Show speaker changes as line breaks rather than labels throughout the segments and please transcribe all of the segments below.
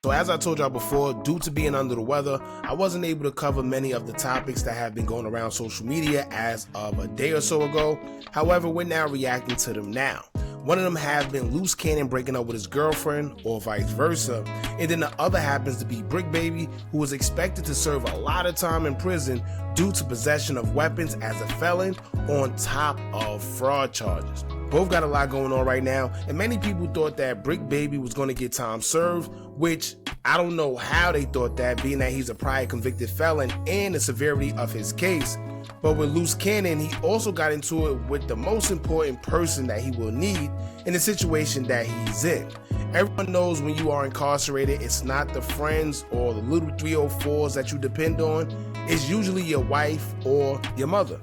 So as I told y'all before, due to being under the weather, I wasn't able to cover many of the topics that have been going around social media as of a day or so ago. However, we're now reacting to them now. One of them has been Luce breaking up with his girlfriend, or vice versa, and then the other happens to be Bricc, who was expected to serve a lot of time in prison due to possession of weapons as a felon on top of fraud charges. Both got a lot going on right now, and many people thought that Bricc was going to get time served, which I don't know how they thought that, being that he's a prior convicted felon and the severity of his case. But with Luce, he also got into it with the most important person that he will need in the situation that he's in. Everyone knows when you are incarcerated, it's not the friends or the little 304s that you depend on. It's usually your wife or your mother.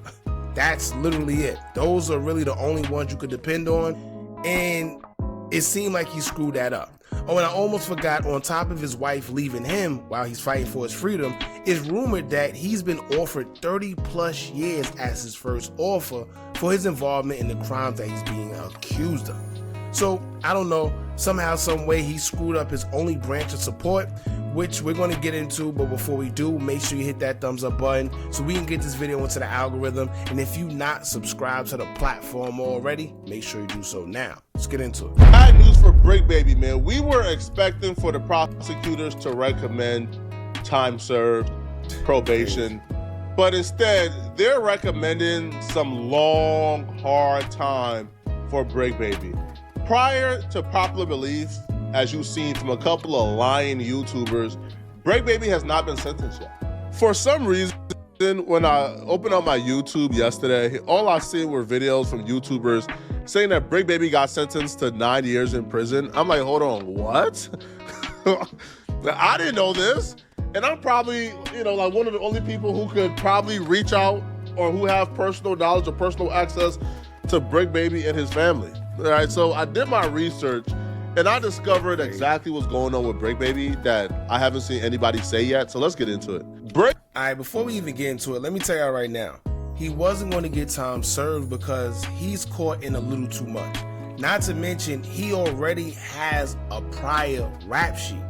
That's literally it. Those are really the only ones you could depend on, and it seemed like he screwed that up. Oh, and I almost forgot, on top of his wife leaving him while he's fighting for his freedom, it's rumored that he's been offered 30 plus years as his first offer for his involvement in the crimes that he's being accused of. So I don't know, somehow, some way he screwed up his only branch of support, which we're going to get into. But before we do, make sure you hit that thumbs up button so we can get this video into the algorithm. And if you not subscribed to the platform already, make sure you do so now. Let's get into it.
Bad news for Bricc, man. We were expecting for the prosecutors to recommend time served, probation, but instead they're recommending some long, hard time for Bricc. Prior to popular belief, as you've seen from a couple of lying YouTubers, Bricc has not been sentenced yet. For some reason, when I opened up my YouTube yesterday, all I seen were videos from YouTubers saying that Bricc got sentenced to 9 years in prison. I'm like, hold on, what? I didn't know this. And I'm probably, like one of the only people who could probably reach out or who have personal knowledge or personal access to Bricc and his family. All right, so I did my research and I discovered exactly what's going on with Bricc that I haven't seen anybody say yet. So let's get into it.
All right, before we even get into it, let me tell y'all right now, he wasn't going to get time served because he's caught in a little too much. Not to mention, he already has a prior rap sheet.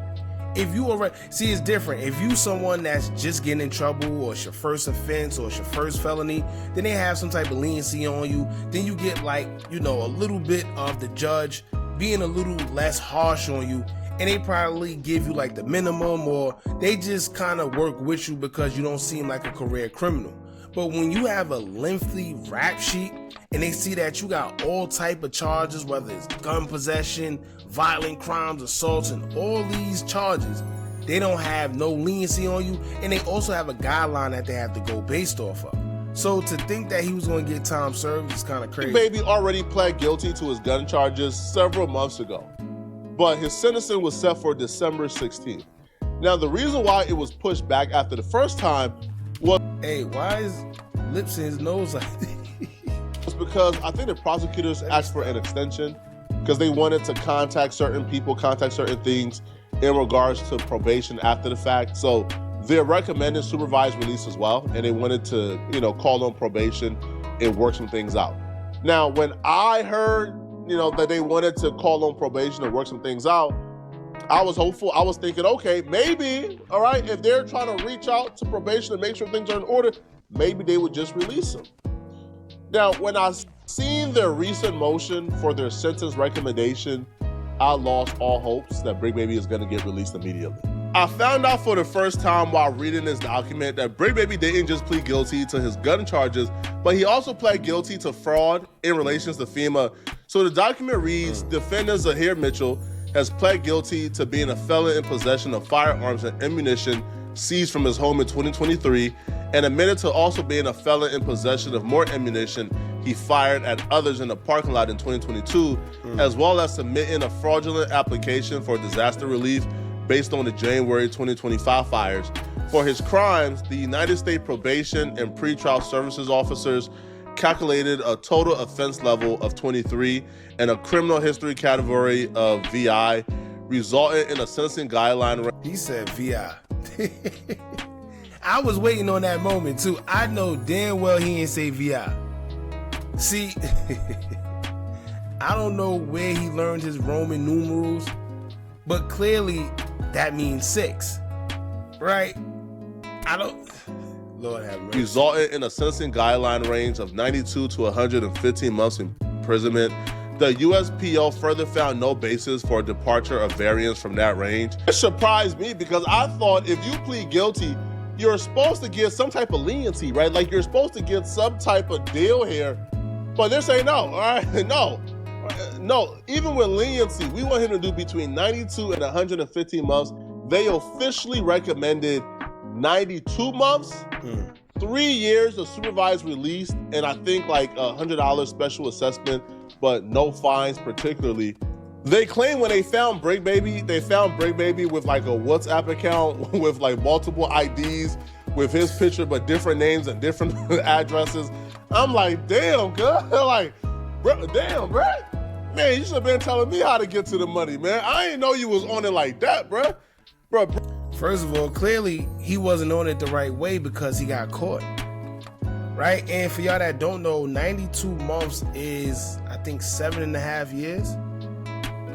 If you already, see, it's different. If you someone that's just getting in trouble, or it's your first offense, or it's your first felony, then they have some type of leniency on you. Then you get like, a little bit of the judge being a little less harsh on you, and they probably give you like the minimum, or they just kind of work with you because you don't seem like a career criminal. But when you have a lengthy rap sheet and they see that you got all type of charges, whether it's gun possession, violent crimes, assaults, and all these charges, they don't have no leniency on you, and they also have a guideline that they have to go based off of. So to think that he was going to get time served is kind of crazy.
Baby already pled guilty to his gun charges several months ago, but his sentencing was set for December 16th. Now, the reason why it was pushed back after the first time was...
Hey, why is lips in his nose like that?
It's because I think the prosecutors asked for an extension because they wanted to contact certain people, contact certain things in regards to probation after the fact. So they're recommending supervised release as well, and they wanted to, call on probation and work some things out. Now, when I heard, that they wanted to call on probation and work some things out, I was hopeful. I was thinking, okay, maybe, all right, if they're trying to reach out to probation and make sure things are in order, maybe they would just release him. Now, when I seen their recent motion for their sentence recommendation, I lost all hopes that Bricc is going to get released immediately. I found out for the first time while reading this document that Bricc didn't just plead guilty to his gun charges, but he also pled guilty to fraud in relations to FEMA. So the document reads, defendant Zahir Mitchell has pled guilty to being a felon in possession of firearms and ammunition seized from his home in 2023, and admitted to also being a felon in possession of more ammunition he fired at others in the parking lot in 2022, as well as submitting a fraudulent application for disaster relief based on the January 2025 fires. For his crimes, the United States Probation and Pretrial Services officers calculated a total offense level of 23 and a criminal history category of VI, resulting in a sentencing guideline.
He said VI. I was waiting on that moment too. I know damn well he didn't say VI. See, I don't know where he learned his Roman numerals, but clearly that means 6, right? I don't. Lord have mercy.
Resulted in a sentencing guideline range of 92 to 115 months imprisonment. The USPO further found no basis for a departure or variance from that range. It surprised me because I thought if you plead guilty, you're supposed to get some type of leniency, right? Like you're supposed to get some type of deal here, but they're saying no, all right? No, even with leniency, we want him to do between 92 and 115 months. They officially recommended 92 months, 3 years of supervised release, and I think like $100 special assessment, but no fines particularly. They claim when they found Bricc Baby with like a WhatsApp account with like multiple IDs with his picture, but different names and different addresses. I'm like, damn, girl, like, bro, damn, bro. Man, you should have been telling me how to get to the money, man. I didn't know you was on it like that, bro.
First of all, clearly he wasn't on it the right way because he got caught, right? And for y'all that don't know, 92 months is, I think, 7.5 years,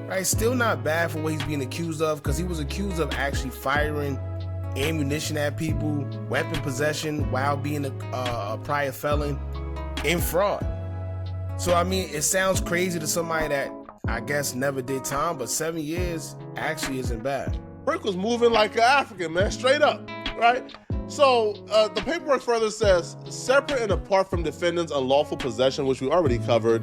right? Still not bad for what he's being accused of, because he was accused of actually firing ammunition at people, weapon possession while being a prior felon, and fraud. So, I mean, it sounds crazy to somebody that I guess never did time, but 7 years actually isn't bad.
Bricc was moving like an African, man, straight up, right? So the paperwork further says, separate and apart from defendant's unlawful possession, which we already covered,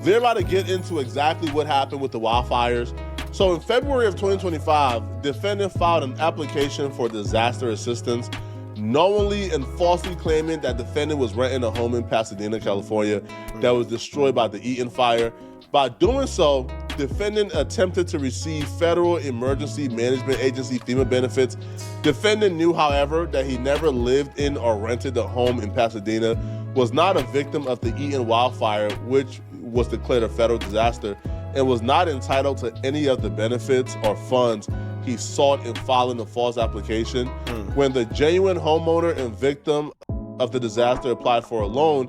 they're about to get into exactly what happened with the wildfires. So in February of 2025, defendant filed an application for disaster assistance, knowingly and falsely claiming that defendant was renting a home in Pasadena, California, that was destroyed by the Eaton fire. By doing so, defendant attempted to receive Federal Emergency Management Agency FEMA benefits. Defendant knew, however, that he never lived in or rented a home in Pasadena, was not a victim of the Eaton wildfire, which was declared a federal disaster, and was not entitled to any of the benefits or funds he sought in filing the false application. When the genuine homeowner and victim of the disaster applied for a loan,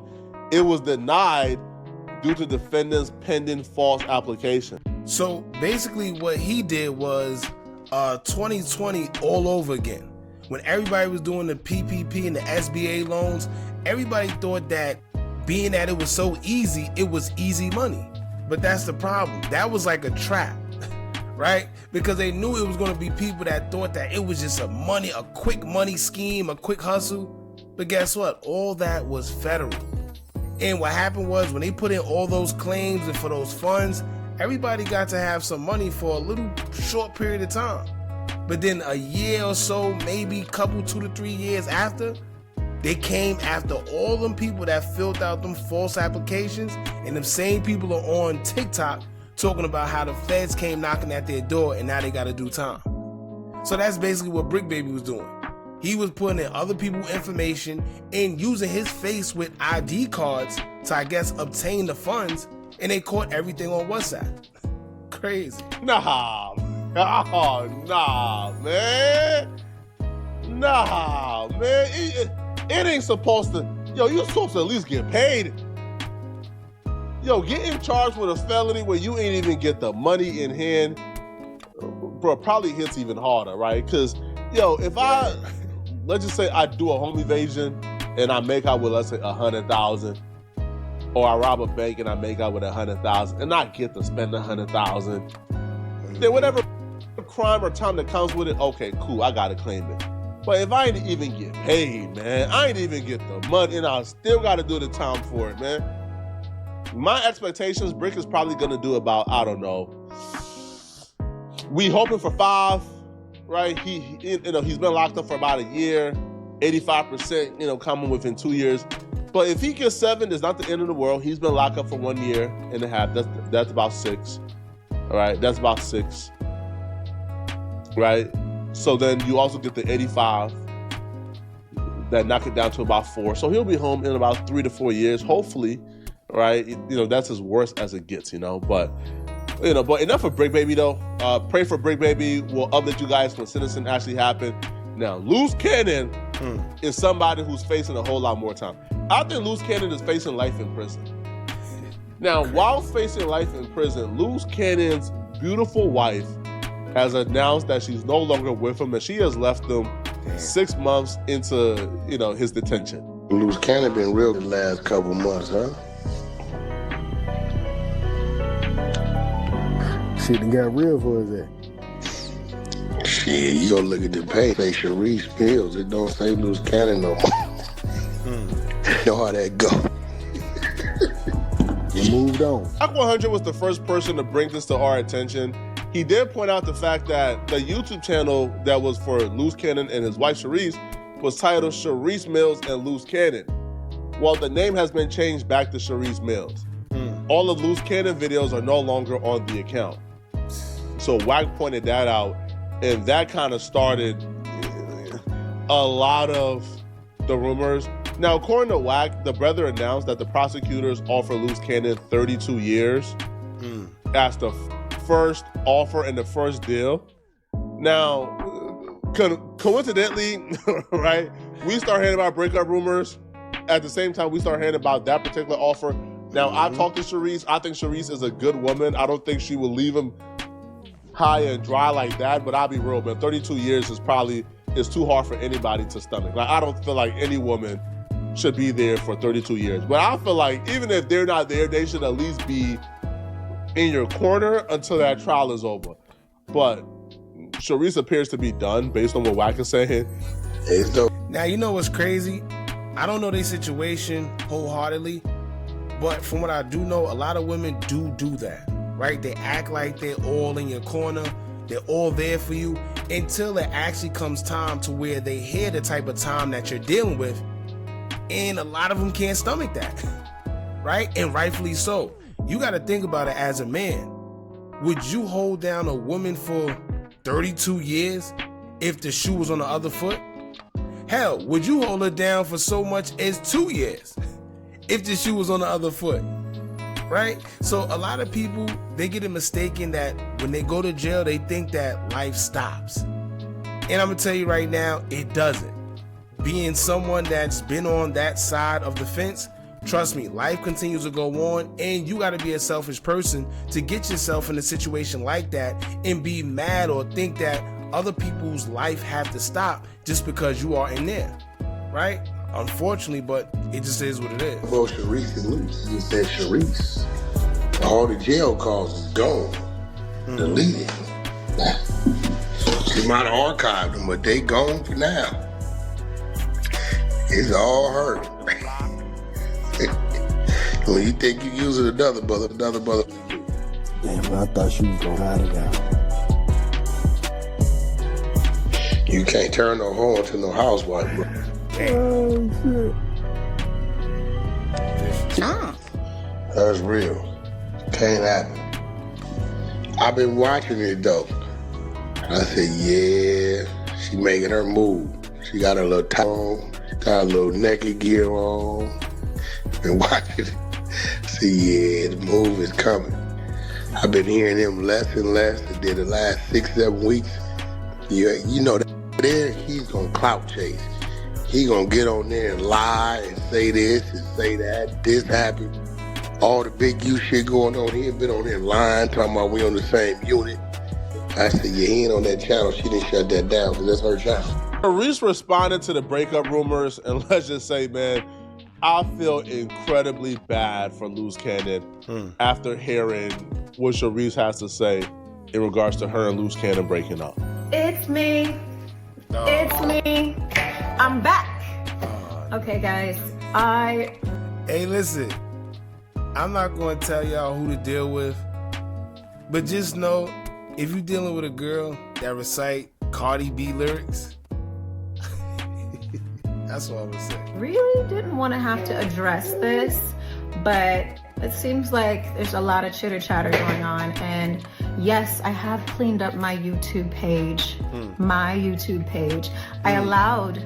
it was denied due to defendant's pending false application.
So basically what he did was 2020 all over again. When everybody was doing the PPP and the SBA loans, everybody thought that being that it was so easy, it was easy money. But that's the problem. That was like a trap, right? Because they knew it was going to be people that thought that it was just a quick money scheme, a quick hustle. But guess what? All that was federal. And what happened was when they put in all those claims and for those funds, everybody got to have some money for a little short period of time. But then a year or so, maybe couple 2 to 3 years after, they came after all them people that filled out them false applications, and them same people are on TikTok talking about how the feds came knocking at their door and now they gotta do time. So that's basically what Bricc Baby was doing. He was putting in other people's information and using his face with ID cards to, I guess, obtain the funds, and they caught everything on WhatsApp. Crazy.
Nah, man. It ain't supposed to, you're supposed to at least get paid. Getting charged with a felony where you ain't even get the money in hand, bro, probably hits even harder, right? Because, if let's just say I do a home evasion and I make out with, let's say, 100,000, or I rob a bank and I make out with 100,000, and I get to spend 100,000, then whatever crime or time that comes with it, okay, cool, I gotta claim it. But if I ain't even get paid, man, I ain't even get the money, and I still gotta do the time for it, man. My expectations, Bricc is probably gonna do about, I don't know, we hoping for 5, right? He's been locked up for about a year, 85%, coming within 2 years. But if he gets 7, it's not the end of the world. He's been locked up for 1.5 years. That's about 6. All right, that's about 6. Right? So then you also get the 85. That knock it down to about 4. So he'll be home in about 3 to 4 years, hopefully. Right? That's as worst as it gets, But enough of Bricc Baby though. Pray for Bricc Baby. We'll update you guys when sentencing actually happened. Now, Luce Cannon is somebody who's facing a whole lot more time. I think Luce Cannon is facing life in prison. Now, while facing life in prison, Luce Cannon's beautiful wife has announced that she's no longer with him, and she has left him 6 months into, his detention.
Luce Cannon been real the last couple months, huh?
Shit done got real for us there.
Shit, you gonna look at the page, say Sharice Pills. It don't say Luce Cannon no more. Know how that go.
We moved on.
Wack 100 was the first person to bring this to our attention. He did point out the fact that the YouTube channel that was for Luce Cannon and his wife Sharice was titled Sharice Mills and Luce Cannon. Well, the name has been changed back to Sharice Mills. All of Luce Cannon videos are no longer on the account. So Wack pointed that out, and that kind of started a lot of the rumors. Now, according to Wack, the brother announced that the prosecutors offered Luce Cannon 32 years. That's the first offer and the first deal. Now, coincidentally, right, we start hearing about breakup rumors. At the same time, we start hearing about that particular offer. Now, I talked to Sharice. I think Sharice is a good woman. I don't think she will leave him high and dry like that, but I'll be real, man. 32 years is too hard for anybody to stomach. Like, I don't feel like any woman should be there for 32 years. But I feel like even if they're not there, they should at least be in your corner until that trial is over. But Sharice appears to be done based on what Wack is saying.
Now, you know what's crazy? I don't know their situation wholeheartedly, but from what I do know, a lot of women do that, right? They act like they're all in your corner. They're all there for you until it actually comes time to where they hear the type of time that you're dealing with. And a lot of them can't stomach that, right? And rightfully so. You got to think about it as a man. Would you hold down a woman for 32 years if the shoe was on the other foot? Hell, would you hold her down for so much as 2 years if the shoe was on the other foot? Right? So a lot of people, they get it mistaken that when they go to jail, they think that life stops. And I'm gonna tell you right now, it doesn't. Being someone that's been on that side of the fence, trust me, life continues to go on, and you gotta be a selfish person to get yourself in a situation like that and be mad or think that other people's life have to stop just because you are in there, right? Unfortunately, but it just is what it is.
About Sharice and Luce, you said Sharice. All the jail calls is gone, deleted. She might have archived them, but they gone for now. It's all her. When you think you using another brother.
Damn, I thought she was gonna hide it out.
You can't turn no hoe into no housewife, bro.
Oh, shit.
Nah.
That's real. Can't happen. I've been watching it though. I said, yeah, she making her move. She got her little tie on, got a little naked gear on. Been watching it. See, yeah, the move is coming. I've been hearing him less and less. It did the last 6-7 weeks. You know that there he's gonna clout chase. He gonna get on there and lie and say this and say that. This happened. All the big you shit going on. He had been on there lying, talking about we on the same unit. I said, yeah, he ain't on that channel. She didn't shut that down because that's her channel.
Reese responded to the breakup rumors, and let's just say, man, I feel incredibly bad for Luce Cannon after hearing what Sharice has to say in regards to her and Luce Cannon breaking up.
It's me.
Oh.
It's me. I'm back. Okay, guys.
Hey, listen. I'm not going to tell y'all who to deal with, but just know if you're dealing with a girl that recite Cardi B lyrics, that's what I'm going to say.
Really didn't want to have to address this, but it seems like there's a lot of chitter chatter going on. And yes, I have cleaned up my YouTube page. I allowed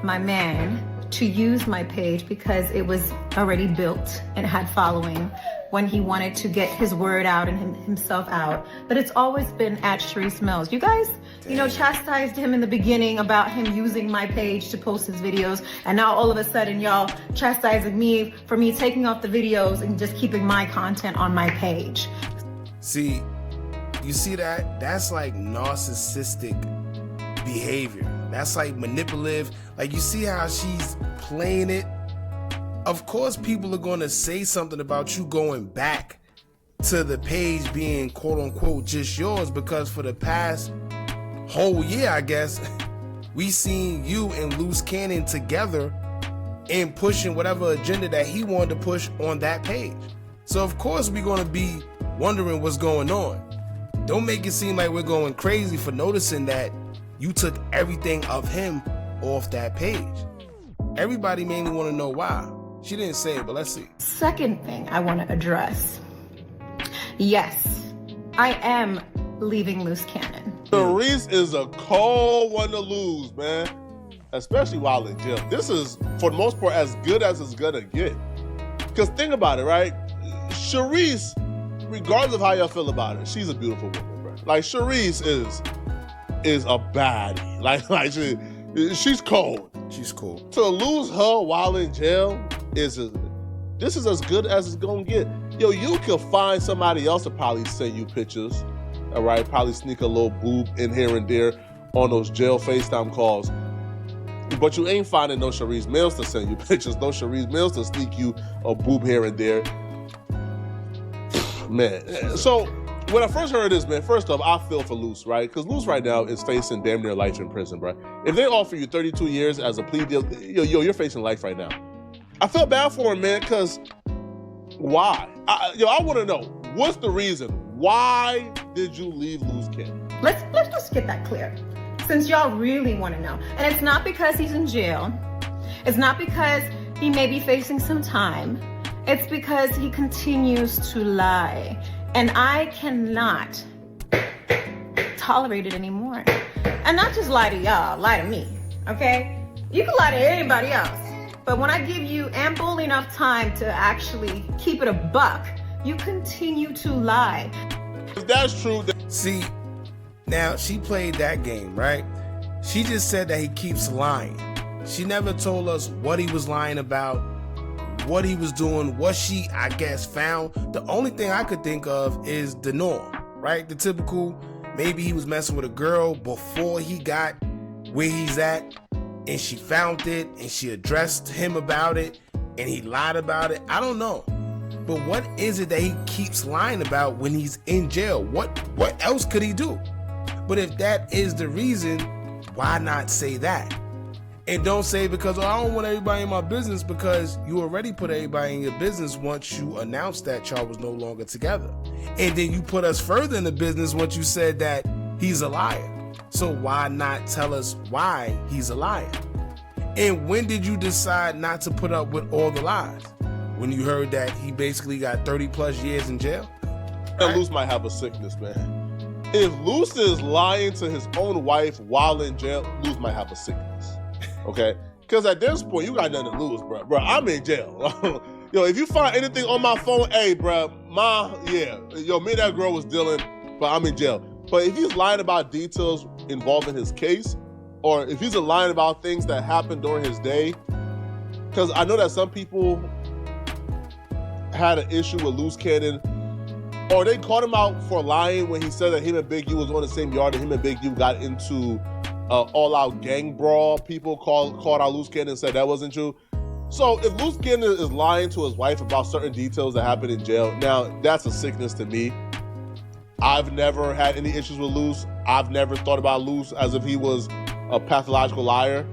my man to use my page because it was already built and had following when he wanted to get his word out and himself out. But it's always been at Sharice Mills. You guys, chastised him in the beginning about him using my page to post his videos. And now all of a sudden y'all chastising me for me taking off the videos and just keeping my content on my page.
See, You see that? That's like narcissistic behavior. That's like manipulative. Like, you see how she's playing it? Of course people are going to say something about you going back to the page being quote unquote just yours, because for the past whole year, I guess, we seen you and Luce Cannon together and pushing whatever agenda that he wanted to push on that page. So of course we're going to be wondering what's going on. Don't make it seem like we're going crazy for noticing that you took everything of him off that page. Everybody mainly want to know why. She didn't say it, but let's see.
Second thing I want to address. Yes, I am leaving Luce Cannon.
Charisse is a cold one to lose, man. Especially while in jail. This is, for the most part, as good as it's gonna get. Because think about it, right? Charisse, regardless of how y'all feel about it, she's a beautiful woman, bro. Like, Charisse is a baddie. Like she's cold.
She's cool.
To lose her while in jail this is as good as it's gonna get. Yo, you could find somebody else to probably send you pictures, all right? Probably sneak a little boob in here and there on those jail FaceTime calls. But you ain't finding no Charisse Mills to send you pictures, no Charisse Mills to sneak you a boob here and there. Man, so when I first heard this, man, first off, I feel for Luce, right? Because Luce right now is facing damn near life in prison, bro. If they offer you 32 years as a plea deal, you're facing life right now. I feel bad for him, man, because why? I want to know, what's the reason? Why did you leave Luce Cannon?
Let's just get that clear, since y'all really want to know. And it's not because he's in jail. It's not because he may be facing some time. It's because he continues to lie. And I cannot tolerate it anymore. And not just lie to y'all, lie to me, okay? You can lie to anybody else. But when I give you ample enough time to actually keep it a buck, you continue to lie.
If that's true,
See, now she played that game, right? She just said that he keeps lying. She never told us what he was lying about, what he was doing, what she, I guess, found. The only thing I could think of is the norm, right? The typical, maybe he was messing with a girl before he got where he's at, and she found it, and she addressed him about it, and he lied about it. I don't know. But what is it that he keeps lying about when he's in jail? What else could he do? But if that is the reason, why not say that? And don't say because I don't want everybody in my business, because you already put everybody in your business once you announced that y'all was no longer together. And then you put us further in the business once you said that he's a liar. So why not tell us why he's a liar? And when did you decide not to put up with all the lies? When you heard that he basically got 30 plus years in jail?
right? Luce might have a sickness, man. If Luce is lying to his own wife while in jail, Luce might have a sickness, okay? Because at this point, you got nothing to lose, bro. Bro, I'm in jail. Yo, if you find anything on my phone, hey, bro, me and that girl was dealing, but I'm in jail. But if he's lying about details involving his case, or if he's lying about things that happened during his day, because I know that some people had an issue with Luce Cannon, or they caught him out for lying when he said that him and Big U was on the same yard and him and Big U got into all-out gang brawl. People called out Luce Cannon and said that wasn't true. So if Luce Cannon is lying to his wife about certain details that happened in jail, now that's a sickness to me. I've never had any issues with Luce. I've never thought about Luce as if he was a pathological liar,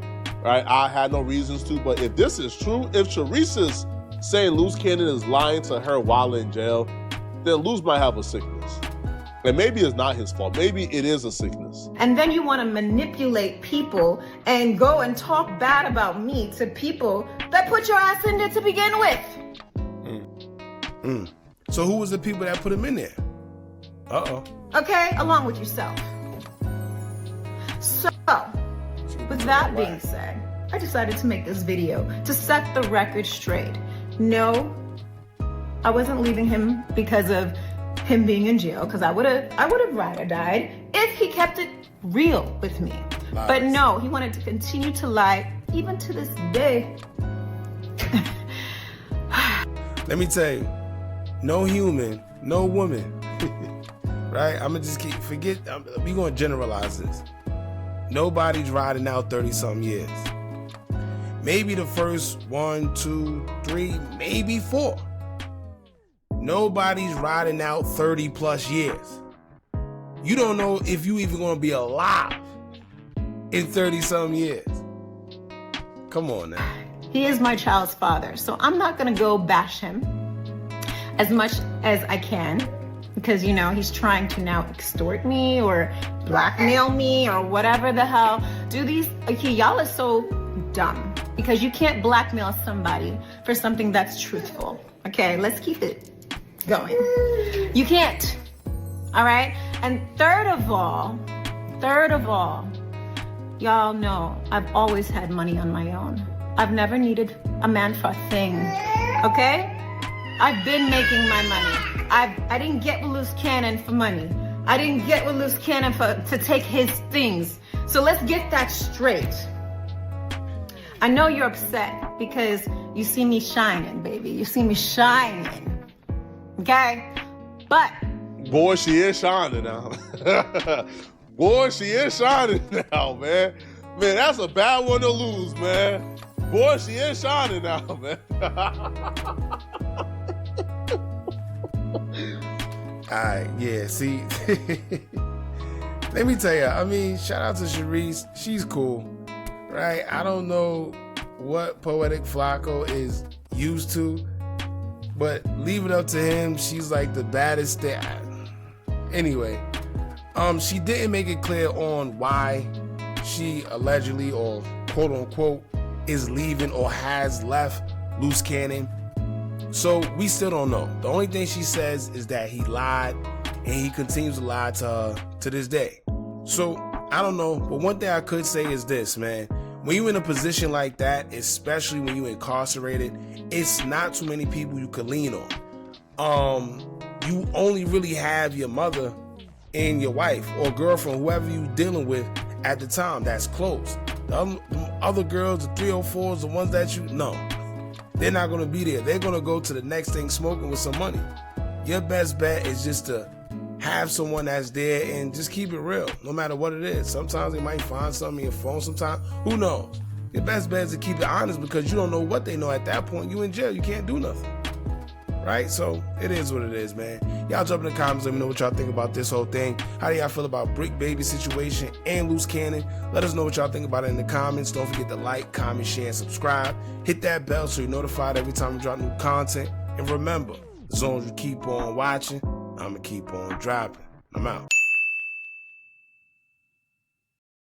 right? I had no reasons to, but if this is true, if Charisse is saying Luce Cannon is lying to her while in jail, then Luce might have a sickness. And maybe it's not his fault. Maybe it is a sickness.
And then you want to manipulate people and go and talk bad about me to people that put your ass in there to begin with.
So who was the people that put him in there? Uh-oh.
Okay, along with yourself. So, with that being said, I decided to make this video to set the record straight. No, I wasn't leaving him because of him being in jail, because I would have rather died if he kept it real with me.
Lies.
But no, he wanted to continue to lie, even to this day.
Let me tell you, no human, no woman right? I'm gonna just we gonna generalize this. Nobody's riding out 30-something years. Maybe the first 1, 2, 3, maybe 4. Nobody's riding out 30 plus years. You don't know if you even gonna be alive in 30-something years. Come on now.
He is my child's father, so I'm not gonna go bash him as much as I can, because he's trying to now extort me or blackmail me or whatever the hell. Y'all are so dumb, because you can't blackmail somebody for something that's truthful. Okay, let's keep it going. You can't. All right? And third of all, y'all know I've always had money on my own. I've never needed a man for a thing. Okay? I've been making my money. I didn't get with Luce Cannon for money. I didn't get with Luce Cannon to take his things. So let's get that straight. I know you're upset because you see me shining, baby. You see me shining. Okay? But
boy, she is shining now. Boy, she is shining now, man. Man, that's a bad one to lose, man. Boy, she is shining now, man.
Alright, yeah, see. Let me tell you, I mean, shout out to Sharice. She's cool, right? I don't know what Poetic Flacco is used to, but leave it up to him. She's like the baddest thing. Anyway, she didn't make it clear on why she allegedly or quote unquote is leaving or has left Luce Cannon. So we still don't know. The only thing she says is that he lied, and he continues to lie to her to this day. So I don't know, but one thing I could say is this, man. When you're in a position like that, especially when you're incarcerated, it's not too many people you could lean on. You only really have your mother and your wife or girlfriend, whoever you're dealing with at the time, that's close. The other girls, the 304s, the ones that they're not going to be there. They're going to go to the next thing smoking with some money. Your best bet is just to have someone that's there and just keep it real, no matter what it is. Sometimes they might find something in your phone. Sometimes, who knows? Your best bet is to keep it honest, because you don't know what they know at that point. You in jail. You can't do nothing. Right? So it is what it is, man. Y'all jump in the comments. Let me know what y'all think about this whole thing. How do y'all feel about Bricc baby situation and Luce Cannon? Let us know what y'all think about it in the comments. Don't forget to like, comment, share, and subscribe. Hit that bell so you're notified every time we drop new content. And remember, as long as you keep on watching, I'm going to keep on dropping. I'm out.